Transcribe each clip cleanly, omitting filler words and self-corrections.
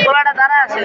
গোলাটা দাঁড়া আছে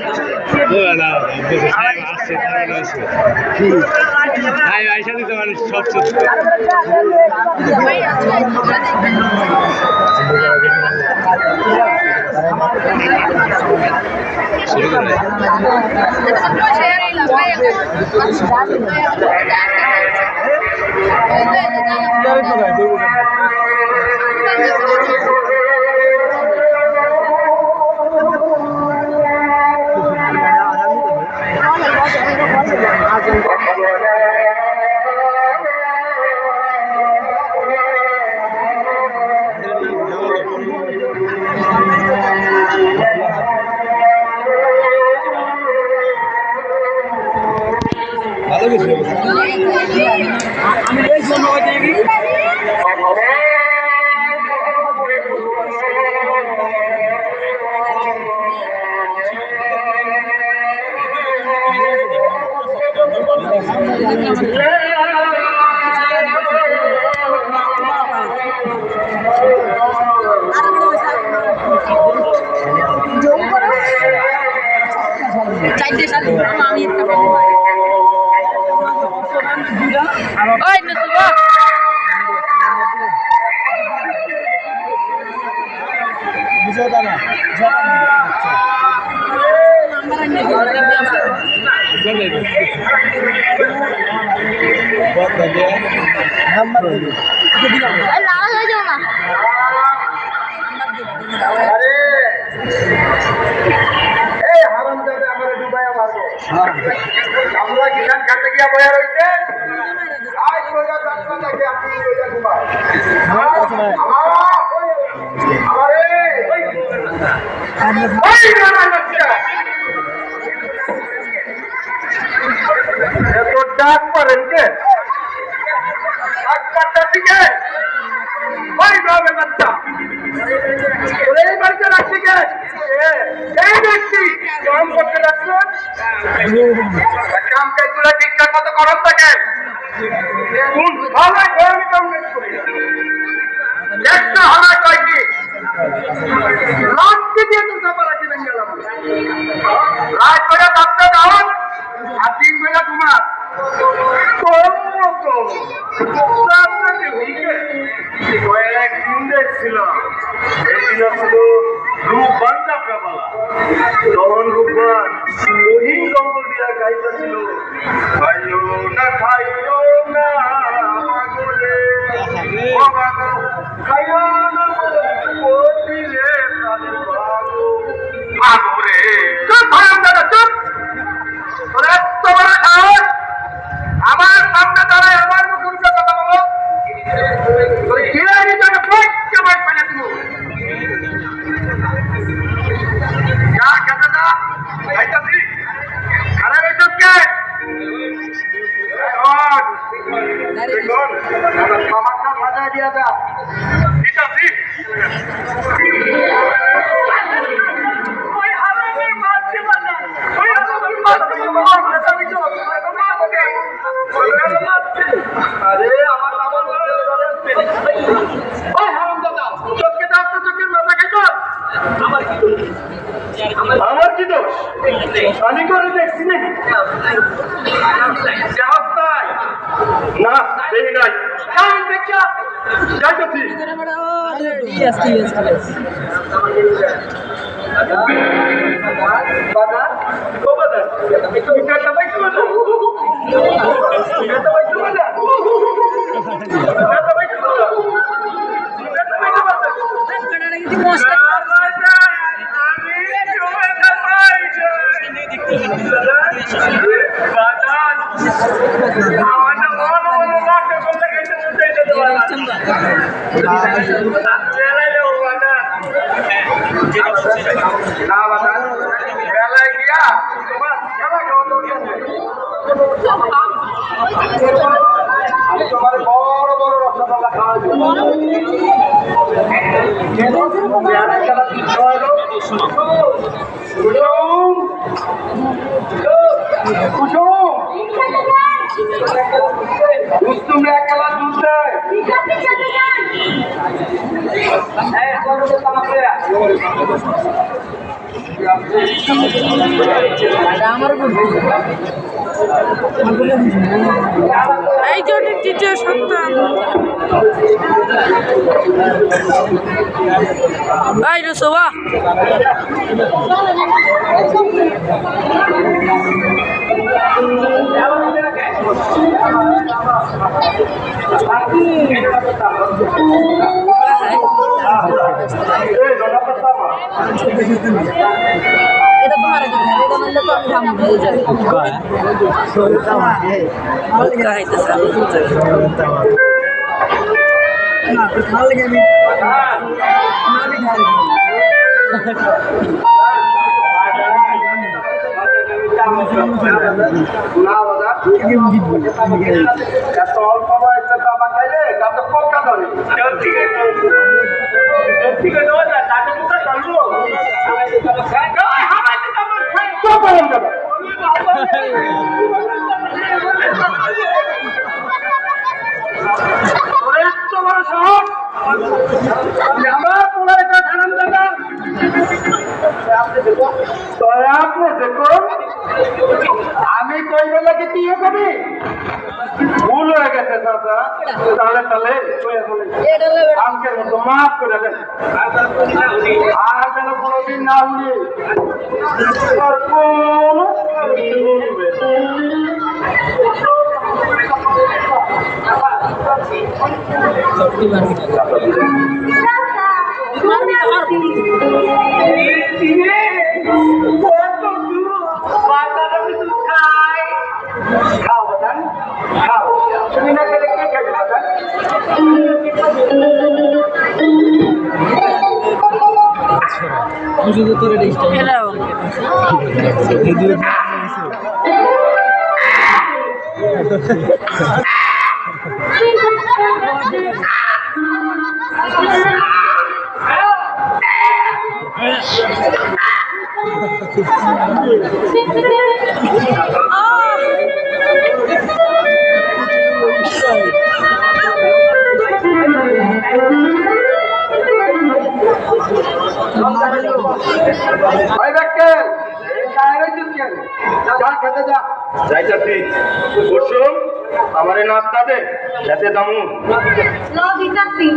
সব ডাক পারেন কে দিকে ওই গ্রামের বাচ্চা এই বাড়িতে রাখছি কে এই ব্যক্তি কাম করতে রাখছেন কাম কাজগুলো ঠিকঠাক মতো করার থাকে কোন ভালো আমি কাম কাজ করি একটা হারা কয়টি রাতকে দিয়ে তো সাপারা কিনে গেলাম রাত করে বাচ্চা দাও আর দিন বেলা তোমার আমার সামনে দাঁড়ায় আমার মুখের কথা বলো আমার কি দোষ আমি করে দেখছি নাকি না দেখি নাই এই জন্য তৃতীয় সপ্তাহ এই রসবা এটা তোমার এটা মানলে তো আমি দাম দিয়ে যাই না দাদা এত অল্প বয়সে তো আমার খাইলে তাতে পক্কা ধরে আমি কই বেলাকে দিয়ে যাবি ভুল হয়ে গেছে দাদা তাহলে তাহলে আজকের মতো মাফ করে দেন আর যেন কোনোদিন না উনি খাও বাদান খাও তুমি না খেলে কে খাবে বাদান হ্যালো ভাই ব্যাকে যা খেতে যা যাইতাছি বসুন আমারে নাস্তা দে খেতে দামু No, ditatsi.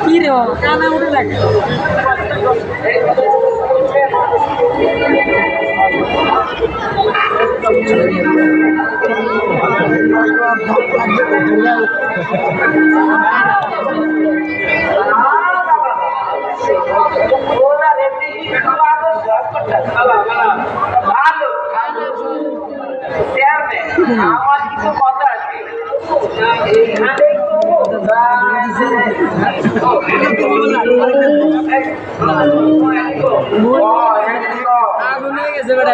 কি রে কানা উঠে লাগে আমার কিছু কথা আছে আগুন হয়ে গেছে বেটা